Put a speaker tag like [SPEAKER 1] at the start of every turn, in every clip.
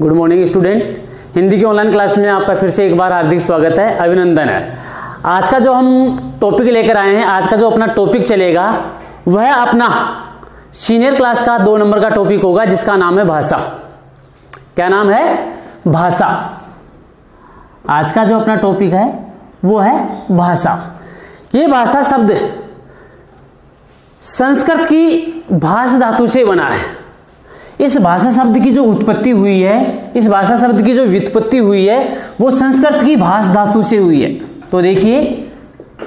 [SPEAKER 1] Good morning student. Hindi की online class में आपका फिर से एक बार हार्दिक स्वागत है, अभिनंदन है। आज का जो हम टॉपिक लेकर आए हैं, आज का जो अपना टॉपिक चलेगा वह अपना सीनियर क्लास का 2 नंबर का टॉपिक होगा, जिसका नाम है भाषा। क्या नाम है? भाषा। आज का जो अपना टॉपिक है वो है भाषा। ये भाषा शब्द संस्कृत की भाष धातु से बना है। इस भाषा शब्द की जो उत्पत्ति हुई है, इस भाषा शब्द की जो व्युत्पत्ति हुई है वो संस्कृत की भाष धातु से हुई है। तो देखिए,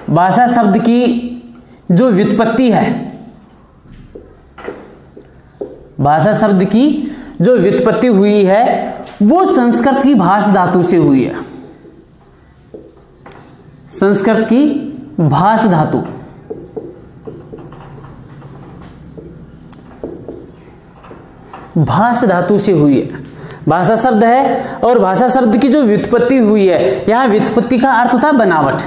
[SPEAKER 1] भाषा शब्द की जो व्युत्पत्ति है, भाषा शब्द की जो व्युत्पत्ति हुई है वो संस्कृत की भाष धातु से हुई है। संस्कृत की भाष धातु, भाष धातु से हुई है। भाषा शब्द है और भाषा शब्द की जो व्युत्पत्ति हुई है, यहां व्युत्पत्ति का अर्थ होता है बनावट।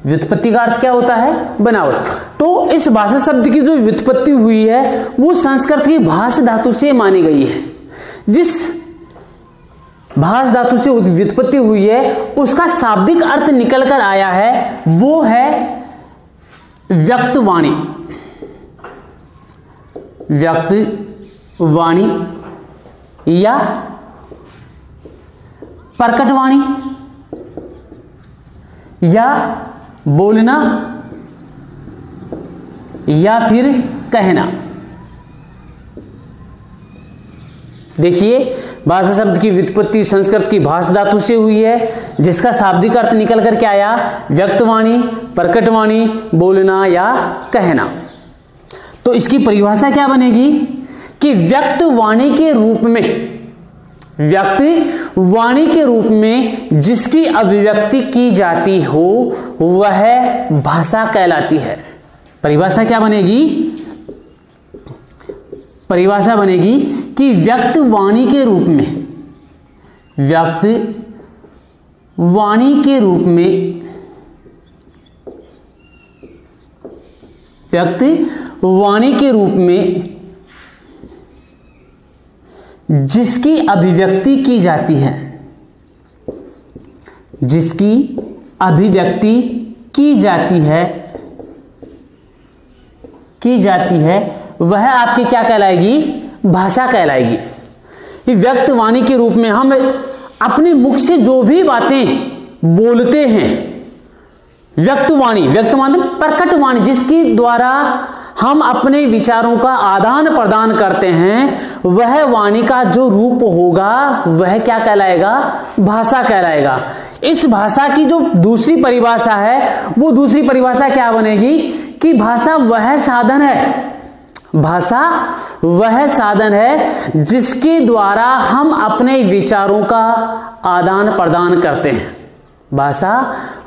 [SPEAKER 1] व्युत्पत्ति का अर्थ क्या होता है? बनावट। तो इस भाषा शब्द की जो व्युत्पत्ति हुई है वो संस्कृत की भाष धातु से मानी गई है। जिस भाष धातु से व्युत्पत्ति हुई है उसका शाब्दिक अर्थ निकल कर आया है, वो है व्यक्त वाणी। व्यक्त वाणी या प्रकट वाणी या बोलना या फिर कहना। देखिए, भाषा शब्द की व्युत्पत्ति संस्कृत की भाष धातु से हुई है, जिसका शाब्दिक अर्थ निकल कर के आया व्यक्त वाणी, प्रकट वाणी, बोलना या कहना। तो इसकी परिभाषा क्या बनेगी कि व्यक्त वाणी के रूप में, व्यक्त वाणी के रूप में जिसकी अभिव्यक्ति की जाती हो वह भाषा कहलाती है। परिभाषा क्या बनेगी? परिभाषा बनेगी कि व्यक्त वाणी के रूप में, व्यक्त वाणी के रूप में, व्यक्त वाणी के रूप में जिसकी अभिव्यक्ति की जाती है, जिसकी अभिव्यक्ति की जाती है वह आपकी क्या कहलाएगी? भाषा कहलाएगी। ये व्यक्त वाणी के रूप में हम अपने मुख से जो भी बातें बोलते हैं, व्यक्त वाणी, व्यक्त वाणी प्रकट वाणी, जिसकी द्वारा हम अपने विचारों का आदान प्रदान करते हैं, वह वाणी का जो रूप होगा वह क्या कहलाएगा? भाषा कहलाएगा। इस भाषा की जो दूसरी परिभाषा है वो दूसरी परिभाषा क्या बनेगी कि भाषा वह साधन है, भाषा वह साधन है जिसके द्वारा हम अपने विचारों का आदान प्रदान करते हैं। भाषा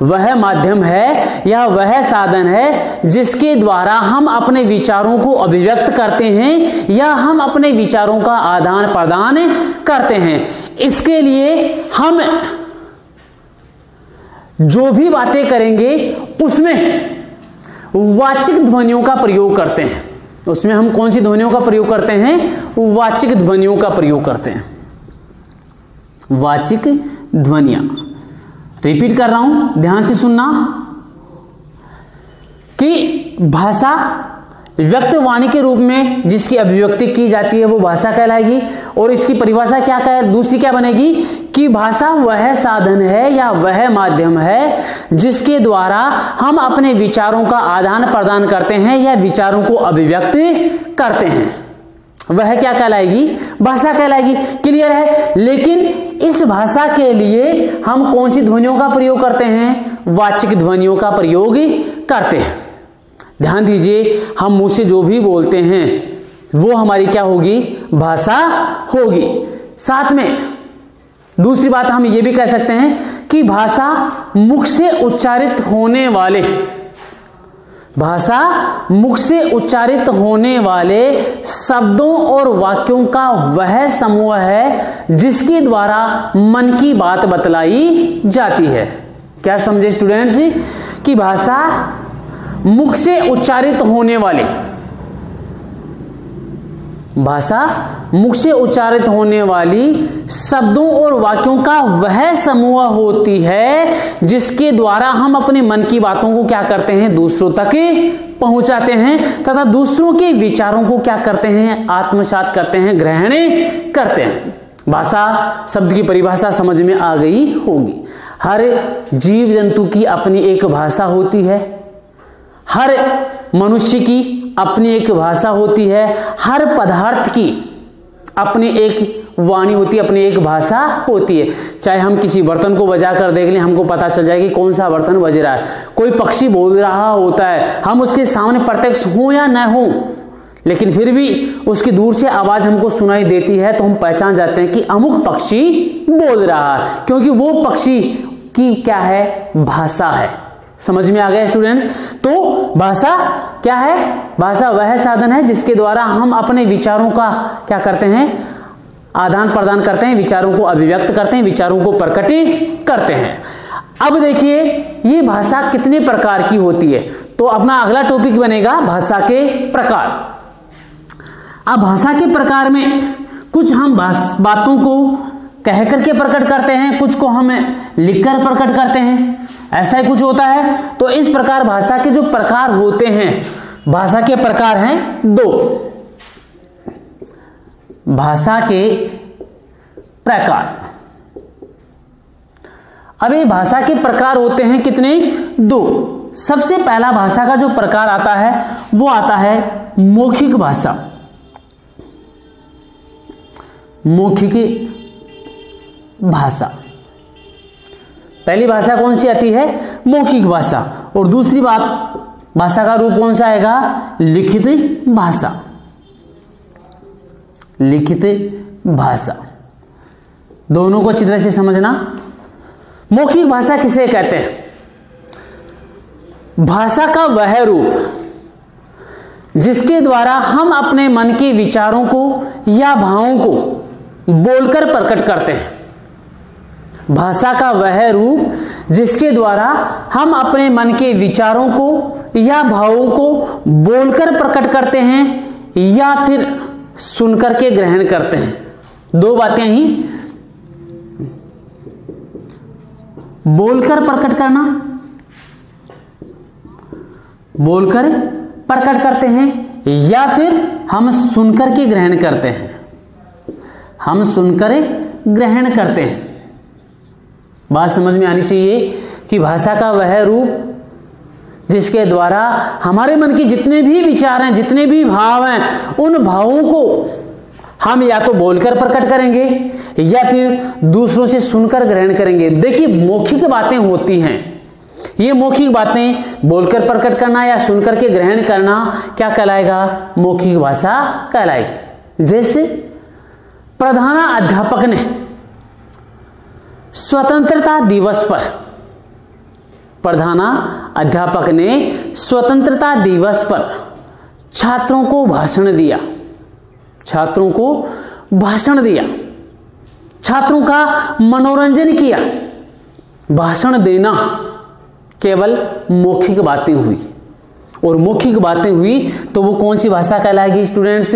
[SPEAKER 1] वह माध्यम है या वह साधन है जिसके द्वारा हम अपने विचारों को अभिव्यक्त करते हैं या हम अपने विचारों का आदान प्रदान करते हैं। इसके लिए हम जो भी बातें करेंगे उसमें वाचिक ध्वनियों का प्रयोग करते हैं। उसमें हम कौन सी ध्वनियों का प्रयोग करते हैं? वाचिक ध्वनियों का प्रयोग करते हैं। वाचिक ध्वनियां, रिपीट कर रहा हूं, ध्यान से सुनना कि भाषा व्यक्त वाणी के रूप में जिसकी अभिव्यक्ति की जाती है वो भाषा कहलाएगी। और इसकी परिभाषा क्या है? दूसरी क्या बनेगी कि भाषा वह साधन है या वह माध्यम है जिसके द्वारा हम अपने विचारों का आदान प्रदान करते हैं या विचारों को अभिव्यक्त करते हैं, वह क्या कहलाएगी? भाषा कहलाएगी। क्लियर है? लेकिन इस भाषा के लिए हम कौन सी ध्वनियों का प्रयोग करते हैं? वाचिक ध्वनियों का प्रयोग करते हैं। ध्यान दीजिए, हम मुंह से जो भी बोलते हैं वो हमारी क्या होगी? भाषा होगी। साथ में दूसरी बात हम ये भी कह सकते हैं कि भाषा मुख से उच्चारित होने वाले, भाषा मुख से उच्चारित होने वाले शब्दों और वाक्यों का वह समूह है जिसके द्वारा मन की बात बतलाई जाती है। क्या समझे स्टूडेंट्स कि भाषा मुख से उच्चारित होने वाले भाषा मुख से उच्चारित होने वाली शब्दों और वाक्यों का वह समूह होती है जिसके द्वारा हम अपने मन की बातों को क्या करते हैं, दूसरों तक पहुंचाते हैं तथा दूसरों के विचारों को क्या करते हैं, आत्मसात करते हैं, ग्रहण करते हैं। भाषा शब्द की परिभाषा समझ में आ गई होगी। हर जीव जंतु की अपनी एक भाषा होती है, हर मनुष्य की अपनी एक भाषा होती है, हर पदार्थ की अपनी एक वाणी होती है, अपनी एक भाषा होती है। चाहे हम किसी बर्तन को बजा कर देख लें, हमको पता चल जाए कि कौन सा बर्तन बज रहा है। कोई पक्षी बोल रहा होता है, हम उसके सामने प्रत्यक्ष हो या न हो, लेकिन फिर भी उसकी दूर से आवाज हमको सुनाई देती है तो हम पहचान जाते हैं कि अमुक पक्षी बोल रहा है, क्योंकि वो पक्षी की क्या है, भाषा है। समझ में आ गया स्टूडेंट्स? तो भाषा क्या है? भाषा वह साधन है जिसके द्वारा हम अपने विचारों का क्या करते हैं, आदान प्रदान करते हैं, विचारों को अभिव्यक्त करते हैं, विचारों को प्रकट करते हैं। अब देखिए ये भाषा कितने प्रकार की होती है, तो अपना अगला टॉपिक बनेगा भाषा के प्रकार। अब भाषा के प्रकार में कुछ हम बातों को कह करके प्रकट करते हैं, कुछ को हम लिखकर प्रकट करते हैं, ऐसा ही कुछ होता है। तो इस प्रकार भाषा के जो प्रकार होते हैं, भाषा के प्रकार हैं दो। भाषा के प्रकार, अब ये भाषा के प्रकार होते हैं कितने, दो। सबसे पहला भाषा का जो प्रकार आता है वो आता है मौखिक भाषा। मौखिक भाषा, पहली भाषा कौन सी आती है, मौखिक भाषा। और दूसरी बात, भाषा का रूप कौन सा आएगा, लिखित भाषा। लिखित भाषा, दोनों को अच्छी तरह से समझना। मौखिक भाषा किसे कहते हैं? भाषा का वह रूप जिसके द्वारा हम अपने मन के विचारों को या भावों को बोलकर प्रकट करते हैं। भाषा का वह रूप जिसके द्वारा हम अपने मन के विचारों को या भावों को बोलकर प्रकट करते हैं या फिर सुनकर के ग्रहण करते हैं। दो बातें ही, बोलकर प्रकट करना, बोलकर प्रकट करते हैं, या फिर हम सुनकर के ग्रहण करते हैं। हम सुनकर ग्रहण करते हैं। बात समझ में आनी चाहिए कि भाषा का वह रूप जिसके द्वारा हमारे मन के जितने भी विचार हैं, जितने भी भाव हैं, उन भावों को हम या तो बोलकर प्रकट करेंगे या फिर दूसरों से सुनकर ग्रहण करेंगे। देखिए मौखिक बातें होती हैं, ये मौखिक बातें बोलकर प्रकट करना या सुनकर के ग्रहण करना क्या कहलाएगा, मौखिक भाषा कहलाएगी। जैसे प्रधान अध्यापक ने स्वतंत्रता दिवस पर, प्रधान अध्यापक ने स्वतंत्रता दिवस पर छात्रों को भाषण दिया। छात्रों को भाषण दिया, छात्रों का मनोरंजन किया। भाषण देना केवल मौखिक बातें हुई, और मौखिक बातें हुई तो वो कौन सी भाषा कहलाएगी स्टूडेंट्स,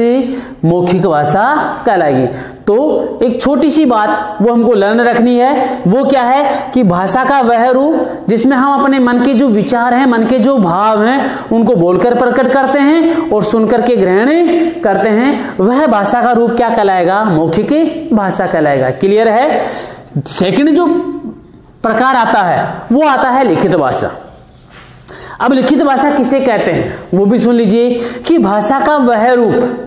[SPEAKER 1] मौखिक भाषा कहलाएगी। तो एक छोटी सी बात वो हमको लर्न रखनी है, वो क्या है कि भाषा का वह रूप जिसमें हम अपने मन के जो विचार हैं, मन के जो भाव हैं, उनको बोलकर प्रकट करते हैं और सुनकर के ग्रहण करते हैं, वह भाषा का रूप क्या कहलाएगा, मौखिक भाषा कहलाएगा। क्लियर है? सेकंड जो प्रकार आता है वो आता है लिखित भाषा। अब लिखित भाषा किसे कहते हैं वो भी सुन लीजिए कि भाषा का वह रूप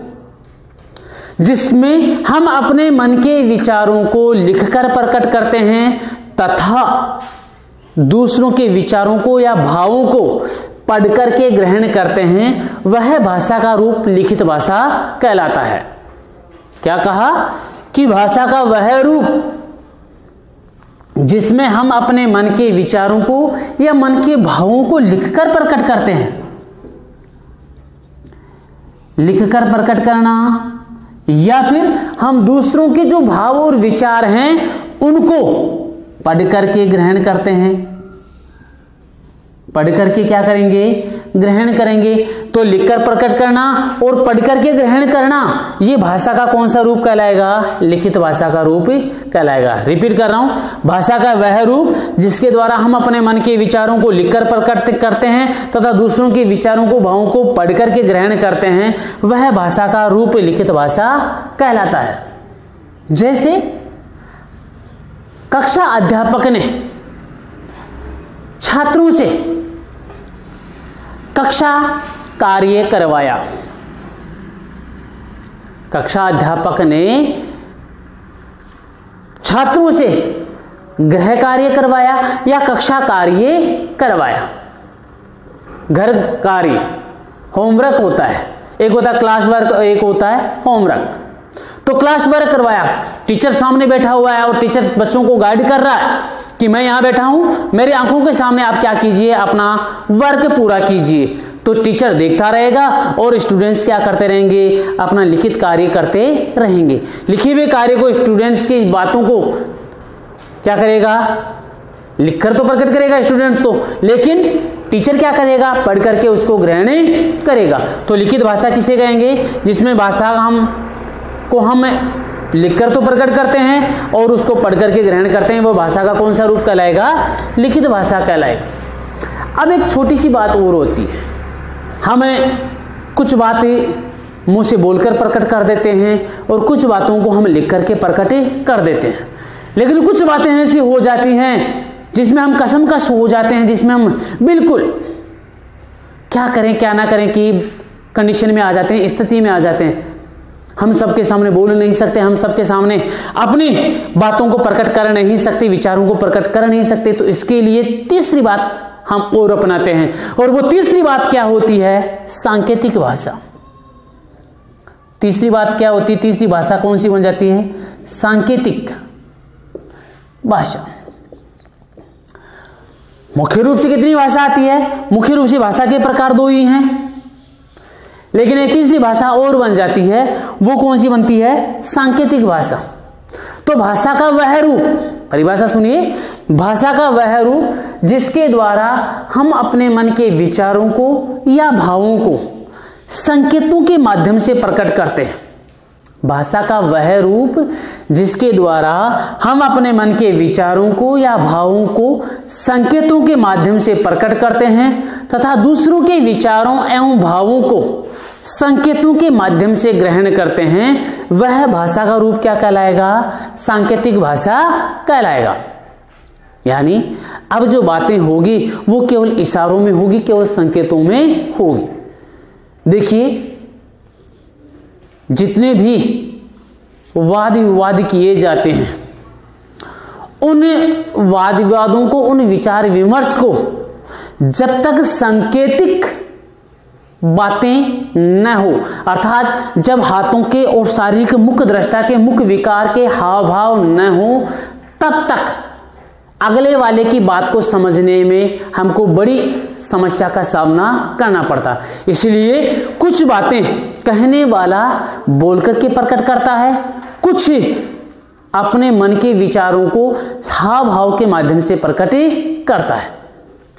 [SPEAKER 1] जिसमें हम अपने मन के विचारों को लिखकर प्रकट करते हैं तथा दूसरों के विचारों को या भावों को पढ़कर के ग्रहण करते हैं, वह भाषा का रूप लिखित भाषा कहलाता है। क्या कहा कि भाषा का वह रूप जिसमें हम अपने मन के विचारों को या मन के भावों को लिखकर प्रकट करते हैं। लिखकर प्रकट करना या फिर हम दूसरों के जो भाव और विचार हैं उनको पढ़ करके ग्रहण करते हैं। पढ़ करके क्या करेंगे, ग्रहण करेंगे। तो लिखकर प्रकट करना और पढ़ करके ग्रहण करना, ये भाषा का कौन सा रूप कहलाएगा, लिखित भाषा का रूप कहलाएगा। रिपीट कर रहा हूं, भाषा का वह रूप जिसके द्वारा हम अपने मन के विचारों को लिखकर प्रकट करते हैं तथा दूसरों के विचारों को, भावों को पढ़ करके ग्रहण करते हैं, वह भाषा का रूप लिखित भाषा कहलाता है। जैसे कक्षा अध्यापक ने छात्रों से कक्षा कार्य करवाया, कक्षा अध्यापक ने छात्रों से गृह कार्य करवाया या कक्षा कार्य करवाया। घर कार्य होमवर्क होता है, एक होता है क्लास वर्क, एक होता है होमवर्क। तो क्लास वर्क करवाया, टीचर सामने बैठा हुआ है और टीचर बच्चों को गाइड कर रहा है कि मैं यहां बैठा हूं, मेरी आंखों के सामने आप क्या कीजिए, अपना वर्क पूरा कीजिए। तो टीचर देखता रहेगा और स्टूडेंट्स क्या करते रहेंगे, अपना लिखित कार्य करते रहेंगे। लिखे हुए कार्य को स्टूडेंट्स की बातों को क्या करेगा, लिखकर तो प्रकट करेगा स्टूडेंट्स तो, लेकिन टीचर क्या करेगा, पढ़ करके उसको ग्रहण करेगा। तो लिखित भाषा किसे कहेंगे, जिसमें भाषा हम लिखकर तो प्रकट करते हैं और उसको पढ़ करके ग्रहण करते हैं, वो भाषा का कौन सा रूप कहलाएगा, लिखित भाषा कहलाएगा। अब एक छोटी सी बात और होती है, हमें कुछ बातें मुंह से बोलकर प्रकट कर देते हैं और कुछ बातों को हम लिख करके प्रकट कर देते हैं, लेकिन कुछ बातें ऐसी हो जाती हैं जिसमें हम कसमकस हो जाते हैं, जिसमें हम बिल्कुल क्या करें क्या ना करें की कंडीशन में आ जाते हैं, स्थिति में आ जाते हैं। हम सबके सामने बोल नहीं सकते, हम सबके सामने अपनी बातों को प्रकट कर नहीं सकते, विचारों को प्रकट कर नहीं सकते। तो इसके लिए तीसरी बात हम और अपनाते हैं, और वो तीसरी बात क्या होती है, सांकेतिक भाषा। तीसरी बात क्या होती है, तीसरी भाषा कौन सी बन जाती है, सांकेतिक भाषा। मुख्य रूप से कितनी भाषा आती है, मुख्य रूप से भाषा के प्रकार दो ही हैं, लेकिन एक तीसरी भाषा और बन जाती है, वो कौन सी बनती है, सांकेतिक भाषा। तो भाषा का वह रूप, परिभाषा सुनिए, भाषा का वह रूप जिसके द्वारा हम अपने मन के विचारों को या भावों को संकेतों के माध्यम से प्रकट करते हैं। भाषा का वह रूप जिसके द्वारा हम अपने मन के विचारों को या भावों को संकेतों के माध्यम से प्रकट करते हैं तथा दूसरों के विचारों एवं भावों को संकेतों के माध्यम से ग्रहण करते हैं, वह भाषा का रूप क्या कहलाएगा, सांकेतिक भाषा कहलाएगा। यानी अब जो बातें होगी वो केवल इशारों में होगी, केवल संकेतों में होगी। देखिए, जितने भी वाद विवाद किए जाते हैं, उन वाद विवादों को, उन विचार विमर्श को जब तक सांकेतिक बातें न हो, अर्थात जब हाथों के और शारीरिक मुख दृष्टा के मुख विकार के हाव भाव न हो, तब तक अगले वाले की बात को समझने में हमको बड़ी समस्या का सामना करना पड़ता। इसलिए कुछ बातें कहने वाला बोलकर के प्रकट करता है, कुछ अपने मन के विचारों को हाव भाव के माध्यम से प्रकट करता है।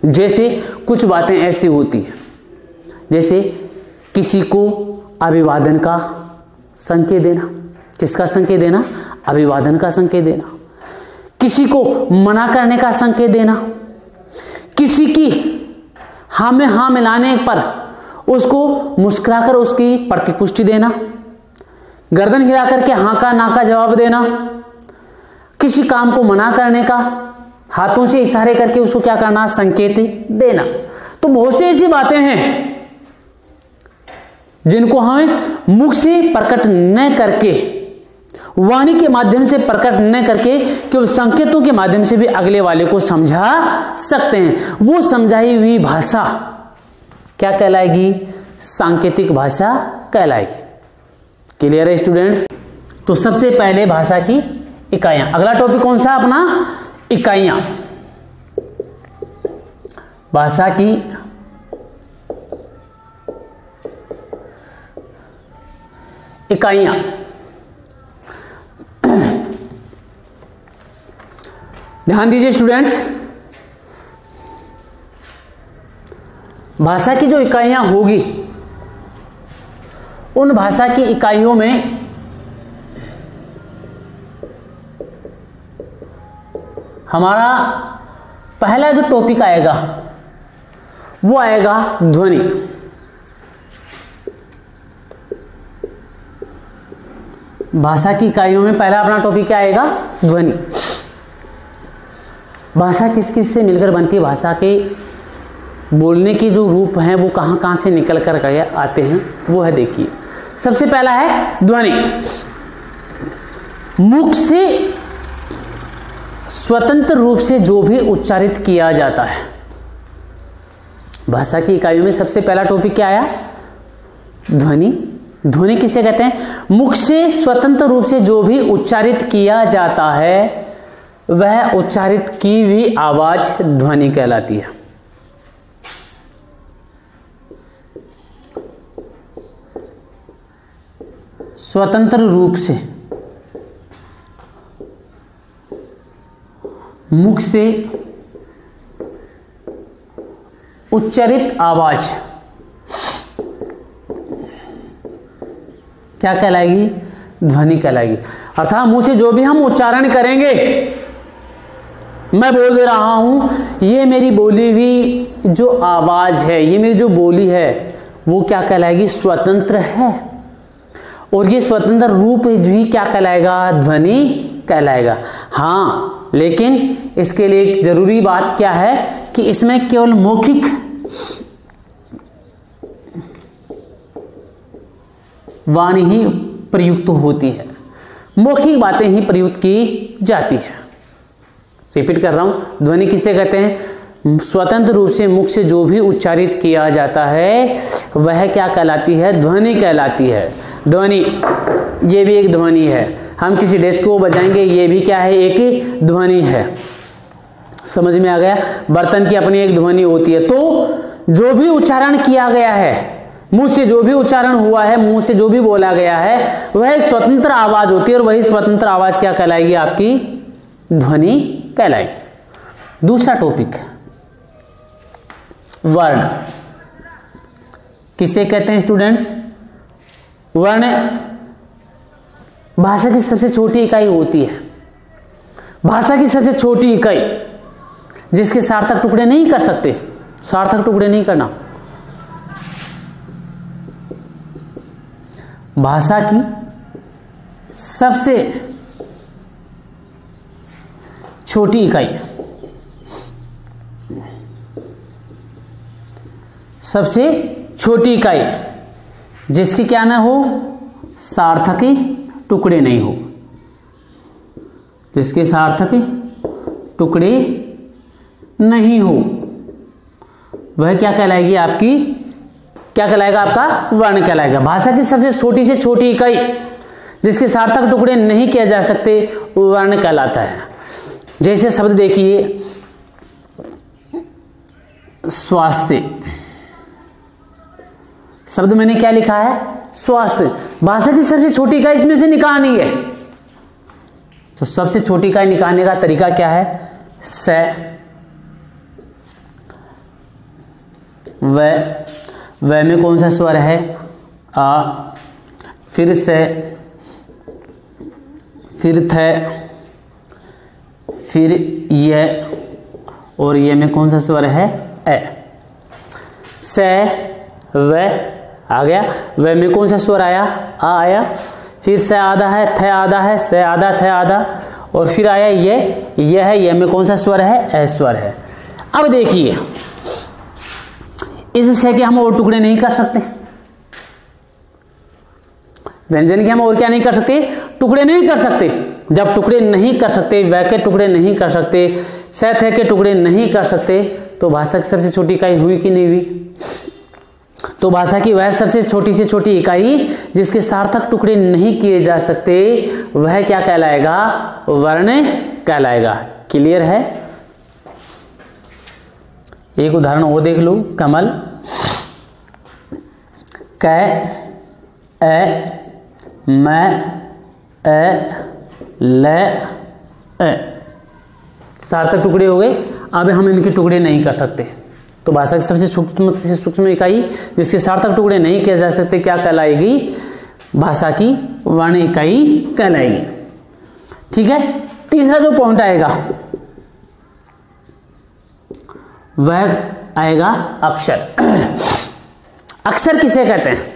[SPEAKER 1] जैसे कुछ बातें ऐसी होती हैं, जैसे किसी को अभिवादन का संकेत देना, किसका संकेत देना, अभिवादन का संकेत देना, किसी को मना करने का संकेत देना, किसी की हाँ में हाँ मिलाने पर उसको मुस्कुराकर उसकी प्रतिपुष्टि देना, गर्दन हिला करके हाँ का ना का जवाब देना, किसी काम को मना करने का हाथों से इशारे करके उसको क्या करना, संकेत देना। तो बहुत सी ऐसी बातें हैं जिनको हमें मुख से प्रकट न करके, वाणी के माध्यम से प्रकट न करके, केवल संकेतों के माध्यम से भी अगले वाले को समझा सकते हैं। वो समझाई हुई भाषा क्या कहलाएगी, सांकेतिक भाषा कहलाएगी। क्लियर है स्टूडेंट्स? तो सबसे पहले भाषा की इकाइयां। अगला टॉपिक कौन सा अपना, इकाइयां। भाषा की इकाइयां। ध्यान दीजिए स्टूडेंट्स, भाषा की जो इकाइयां होगी उन भाषा की इकाइयों में हमारा पहला जो टॉपिक आएगा वो आएगा ध्वनि। भाषा की इकाइयों में पहला अपना टॉपिक क्या आएगा? ध्वनि। भाषा किस किस से मिलकर बनती है, भाषा के बोलने की जो रूप हैं वो कहां कहां से निकल कर आते हैं वो है, देखिए। सबसे पहला है ध्वनि। मुख से स्वतंत्र रूप से जो भी उच्चारित किया जाता है। भाषा की इकाइयों में सबसे पहला टॉपिक क्या आया? ध्वनि। ध्वनि किसे कहते हैं? मुख से स्वतंत्र रूप से जो भी उच्चारित किया जाता है वह उच्चारित की हुई आवाज ध्वनि कहलाती है। स्वतंत्र रूप से मुख से उच्चारित आवाज क्या कहलाएगी? ध्वनि कहलाएगी। अर्थात मुंह से जो भी हम उच्चारण करेंगे, मैं बोल दे रहा हूं, ये मेरी बोली हुई जो आवाज है, ये मेरी जो बोली है वो क्या कहलाएगी? स्वतंत्र है। और ये स्वतंत्र रूप भी क्या कहलाएगा? ध्वनि कहलाएगा। हाँ, लेकिन इसके लिए एक जरूरी बात क्या है कि इसमें केवल मौखिक वाणी ही प्रयुक्त होती है, मौखिक बातें ही प्रयुक्त की जाती है। रिपीट कर रहा हूं, ध्वनि किसे कहते हैं? स्वतंत्र रूप से मुख से जो भी उच्चारित किया जाता है वह क्या कहलाती है? ध्वनि कहलाती है। ध्वनि, ये भी एक ध्वनि है। हम किसी डेस्क को बजाएंगे, ये भी क्या है? एक ध्वनि है। समझ में आ गया? बर्तन की अपनी एक ध्वनि होती है। तो जो भी उच्चारण किया गया है, मुंह से जो भी उच्चारण हुआ है, मुंह से जो भी बोला गया है, वह एक स्वतंत्र आवाज होती है और वही स्वतंत्र आवाज क्या कहलाएगी? आपकी ध्वनि कहलाएगी। दूसरा टॉपिक, वर्ण। किसे कहते हैं स्टूडेंट्स? वर्ण भाषा की सबसे छोटी इकाई होती है। भाषा की सबसे छोटी इकाई जिसके सार्थक टुकड़े नहीं कर सकते, सार्थक टुकड़े नहीं करना। भाषा की सबसे छोटी इकाई, सबसे छोटी इकाई जिसकी क्या ना हो? सार्थकी टुकड़े नहीं हो, जिसके सार्थकी टुकड़े नहीं हो, वह क्या कहलाएगी? आपकी क्या कहलाएगा? आपका वर्ण कहलाएगा। भाषा की सबसे छोटी से छोटी इकाई जिसके सार्थक टुकड़े नहीं किए जा सकते वर्ण कहलाता है। जैसे शब्द देखिए, स्वास्थ्य। शब्द मैंने क्या लिखा है? स्वास्थ्य। भाषा की सबसे छोटी इकाई इसमें से निकालनी है, तो सबसे छोटी इकाई निकालने का तरीका क्या है? स, व में कौन सा स्वर है? आ, फिर से, फिर थ, फिर ये, और ये में कौन सा स्वर है? ए। स, व आ गया। व में कौन सा स्वर आया? आ आया। फिर से आधा है, थ आधा है, स आधा, थ आधा, और फिर आया ये है। ये में कौन सा स्वर है? ए स्वर है। अब देखिए, इस से के हम और टुकड़े नहीं कर सकते, व्यंजन के हम और क्या नहीं कर सकते? टुकड़े नहीं कर सकते। जब टुकड़े नहीं कर सकते, व के टुकड़े नहीं कर सकते, स थ के टुकड़े नहीं कर सकते, तो भाषा की सबसे छोटी इकाई हुई कि नहीं हुई? तो भाषा की वह सबसे छोटी से छोटी इकाई जिसके सार्थक टुकड़े नहीं किए जा सकते वह क्या कहलाएगा? वर्ण कहलाएगा। क्लियर है? एक उदाहरण और देख लो। कमल। क, ए, मैं, ए, ल, ए। सार्थक टुकड़े हो गए। अब हम इनके टुकड़े नहीं कर सकते। तो भाषा की सबसे सूक्ष्म से सूक्ष्म इकाई जिसके सार्थक टुकड़े नहीं किए जा सकते क्या कहलाएगी? भाषा की वर्ण इकाई कहलाएगी। ठीक है, तीसरा जो पॉइंट आएगा वह आएगा अक्षर। अक्षर किसे कहते हैं?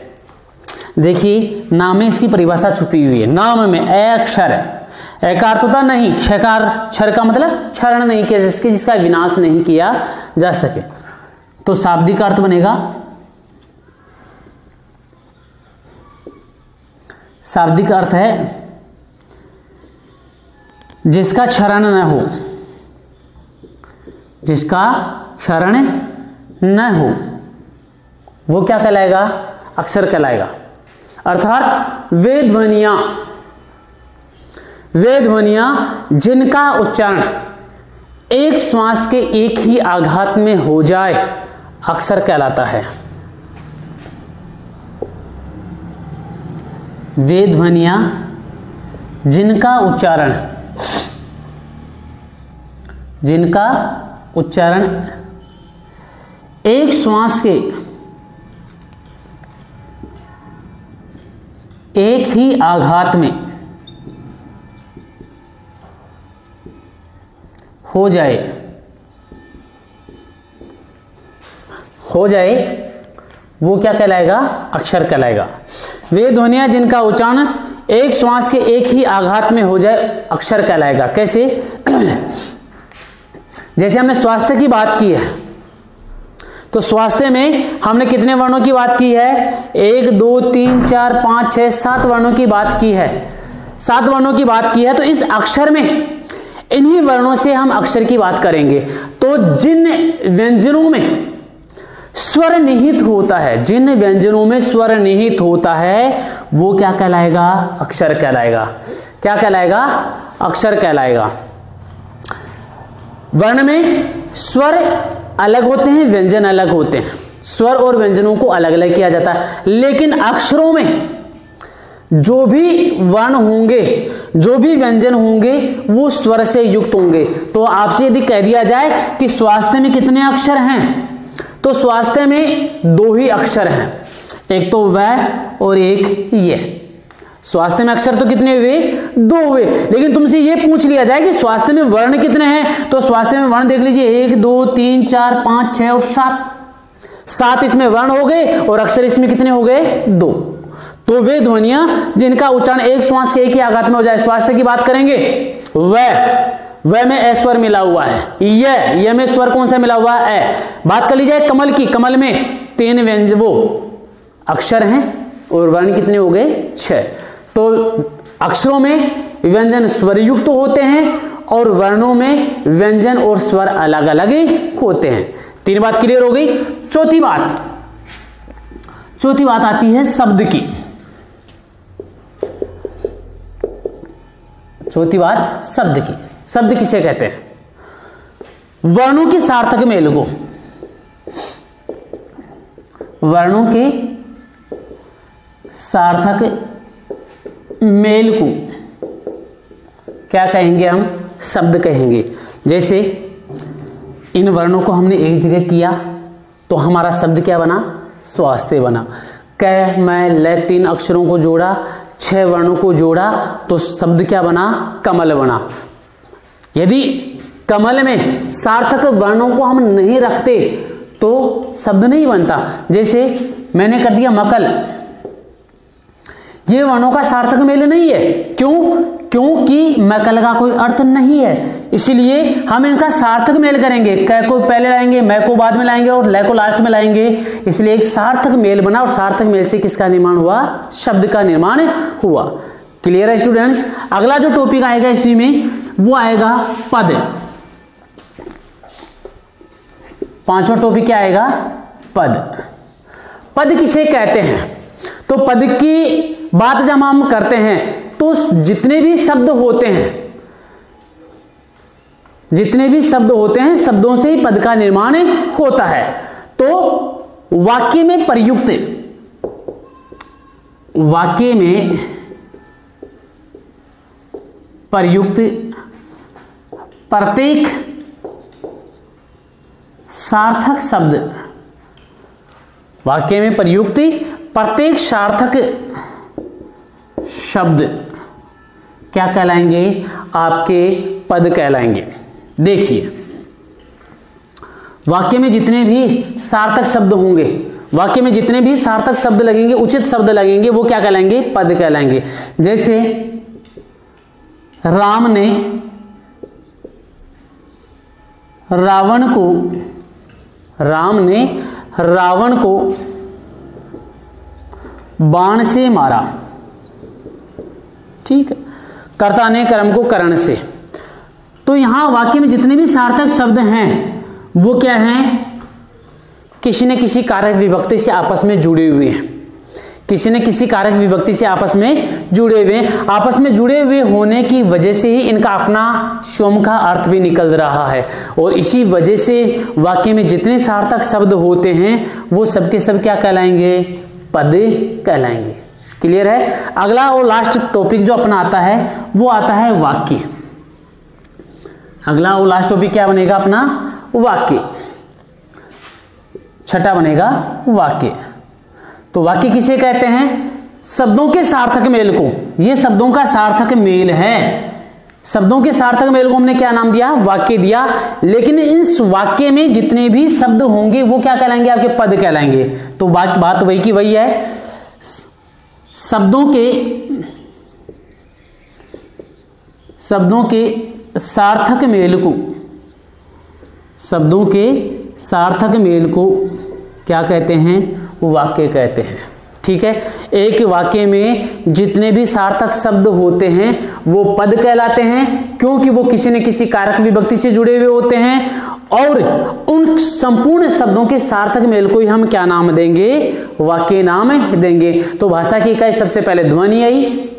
[SPEAKER 1] देखिए, नाम में इसकी परिभाषा छुपी हुई है। नाम में ए अक्षर है, ए का अर्थ होता नहीं क्षकार, क्षर का मतलब क्षरण नहीं किया जा सके, जिसका विनाश नहीं किया जा सके। तो शाब्दिक अर्थ बनेगा, शाब्दिक अर्थ है जिसका क्षरण न हो, जिसका क्षरण न हो वो क्या कहलाएगा? अक्षर कहलाएगा। अर्थात वे ध्वनियां जिनका उच्चारण एक श्वास के एक ही आघात में हो जाए अक्षर कहलाता है। वे ध्वनियां जिनका उच्चारण एक श्वास के एक ही आघात में हो जाए वो क्या कहलाएगा? अक्षर कहलाएगा। वे ध्वनियां जिनका उच्चारण एक श्वास के एक ही आघात में हो जाए अक्षर कहलाएगा। कैसे? जैसे हमने स्वास्थ्य की बात की है, तो स्वास्थ्य में हमने कितने वर्णों की बात की है? 1 2 3 4 5 6 7 वर्णों की बात की है। 7 वर्णों की बात की है। तो इस अक्षर में इन्हीं वर्णों से हम अक्षर की बात करेंगे। तो जिन व्यंजनों में स्वर निहित होता है, जिन व्यंजनों में स्वर निहित होता है वो क्या कहलाएगा? अक्षर कहलाएगा। क्या कहलाएगा? अक्षर कहलाएगा। वर्ण में स्वर अलग होते हैं, व्यंजन अलग होते हैं। स्वर और व्यंजनों को अलग अलग किया जाता है। लेकिन अक्षरों में जो भी वर्ण होंगे, जो भी व्यंजन होंगे वो स्वर से युक्त होंगे। तो आपसे यदि कह दिया जाए कि स्वास्थ्य में कितने अक्षर हैं, तो स्वास्थ्य में 2 ही अक्षर हैं, एक तो वह और एक ये। स्वास्थ्य में अक्षर तो कितने हुए? 2 हुए। लेकिन तुमसे ये पूछ लिया जाए कि स्वास्थ्य में वर्ण कितने हैं, तो स्वास्थ्य में वर्ण देख लीजिए 1 2 3 4 5 6 और 7 इसमें वर्ण हो गए और अक्षर इसमें कितने हो गए? 2। तो वे ध्वनियां जिनका उच्चारण एक श्वास के एक ही आघात में हो जाए, स्वास्थ्य की बात करेंगे। वह में ए स्वर मिला हुआ है, ये में स्वर कौन सा मिला हुआ है? ए। बात कर ली जाए कमल की, कमल में 3 व्यंजन वो अक्षर हैं और वर्ण कितने हो गए? 6। तो अक्षरों में व्यंजन स्वरयुक्त होते हैं और वर्णों में व्यंजन और स्वर अलग अलग होते हैं। 3 बात क्लियर हो गई। चौथी बात आती है शब्द की। चौथी बात शब्द की। शब्द किसे कहते हैं? वर्णों के सार्थक मेल को, वर्णों के सार्थक मेल को क्या कहेंगे? हम शब्द कहेंगे। जैसे इन वर्णों को हमने एक जगह किया तो हमारा शब्द क्या बना? स्वास्थ्य बना। क मैं ल 3 अक्षरों को जोड़ा, 6 वर्णों को जोड़ा तो शब्द क्या बना? कमल बना। यदि कमल में सार्थक वर्णों को हम नहीं रखते तो शब्द नहीं बनता। जैसे मैंने कर दिया मकल, ये वर्णों का सार्थक मेल नहीं है। क्योंकि मकल का कोई अर्थ नहीं है, इसलिए हम इनका सार्थक मेल करेंगे। क को पहले लाएंगे, मैं को बाद में लाएंगे और ल को लास्ट में लाएंगे। इसलिए एक सार्थक मेल बना और सार्थक मेल से किसका निर्माण हुआ? शब्द का निर्माण हुआ। क्लियर है स्टूडेंट्स? अगला जो टॉपिक आएगा इसी में वो आएगा पद। 5वां टॉपिक क्या आएगा? पद। पद किसे कहते हैं? तो पद की बात जब हम करते हैं तो जितने भी शब्द होते हैं, शब्दों से ही पद का निर्माण होता है। तो वाक्य में प्रयुक्त प्रत्येक सार्थक शब्द, वाक्य में प्रयुक्त प्रत्येक सार्थक शब्द क्या कहलाएंगे? आपके पद कहलाएंगे। देखिए, वाक्य में जितने भी सार्थक शब्द होंगे, वाक्य में जितने भी सार्थक शब्द लगेंगे, उचित शब्द लगेंगे, वो क्या कहलाएंगे? पद कहलाएंगे। जैसे राम ने रावण को बाण से मारा। ठीक है, कर्ता ने कर्म को करण से। तो यहां वाक्य में जितने भी सार्थक शब्द हैं वो क्या हैं? किसी न किसी कारक विभक्ति से आपस में जुड़े हुए हैं, किसी न किसी कारक विभक्ति से आपस में जुड़े हुए। आपस में जुड़े हुए होने की वजह से ही इनका अपना स्वयं का अर्थ भी निकल रहा है, और इसी वजह से वाक्य में जितने सार्थक शब्द होते हैं वो सब के सब क्या कहलाएंगे? पद कहलाएंगे। क्लियर है? अगला और लास्ट टॉपिक जो अपना आता है वो आता है वाक्य। अगला और लास्ट टॉपिक क्या बनेगा अपना? वाक्य। छठा बनेगा वाक्य। तो वाक्य किसे कहते हैं? शब्दों के सार्थक मेल को। ये शब्दों का सार्थक मेल है। शब्दों के सार्थक मेल को हमने क्या नाम दिया? वाक्य दिया। लेकिन इस वाक्य में जितने भी शब्द होंगे वो क्या कहलाएंगे? आपके पद कहलाएंगे। तो बात वही की वही है। शब्दों के सार्थक मेल को, शब्दों के सार्थक मेल को क्या कहते हैं? वो वाक्य कहते हैं। ठीक है, एक वाक्य में जितने भी सार्थक शब्द होते हैं वो पद कहलाते हैं, क्योंकि वो किसी न किसी कारक विभक्ति से जुड़े हुए होते हैं, और उन संपूर्ण शब्दों के सार्थक मेल को ही हम क्या नाम देंगे? वाक्य नाम देंगे। तो भाषा की इकाई सबसे पहले ध्वनि आई,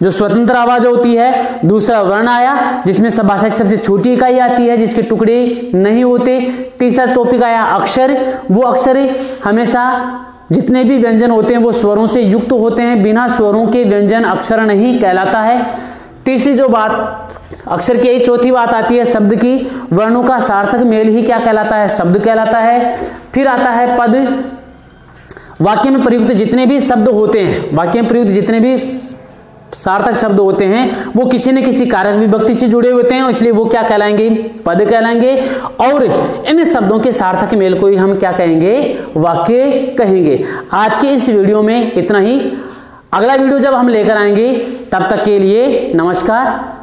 [SPEAKER 1] जो स्वतंत्र आवाज होती है। दूसरा वर्ण आया, जिसमें सब भाषा की सबसे छोटी इकाई आती है, जिसके टुकड़े नहीं होते। तीसरा टॉपिक आया अक्षर। वो अक्षर हमेशा जितने भी व्यंजन होते हैं वो स्वरों से युक्त होते हैं, बिना स्वरों के व्यंजन अक्षर नहीं कहलाता है। तीसरी जो बात अक्षर की चौथी बात आती है शब्द की, वर्णों का सार्थक मेल ही क्या कहलाता है? शब्द कहलाता है। फिर आता है पद। वाक्य में प्रयुक्त जितने भी शब्द होते हैं, वाक्य में प्रयुक्त जितने भी सार्थक शब्द होते हैं वो किसी न किसी कारक विभक्ति से जुड़े होते हैं, इसलिए वो क्या कहलाएंगे? पद कहलाएंगे। और इन शब्दों के सार्थक मेल को ही हम क्या कहेंगे? वाक्य कहेंगे। आज के इस वीडियो में इतना ही। अगला वीडियो जब हम लेकर आएंगे तब तक के लिए नमस्कार।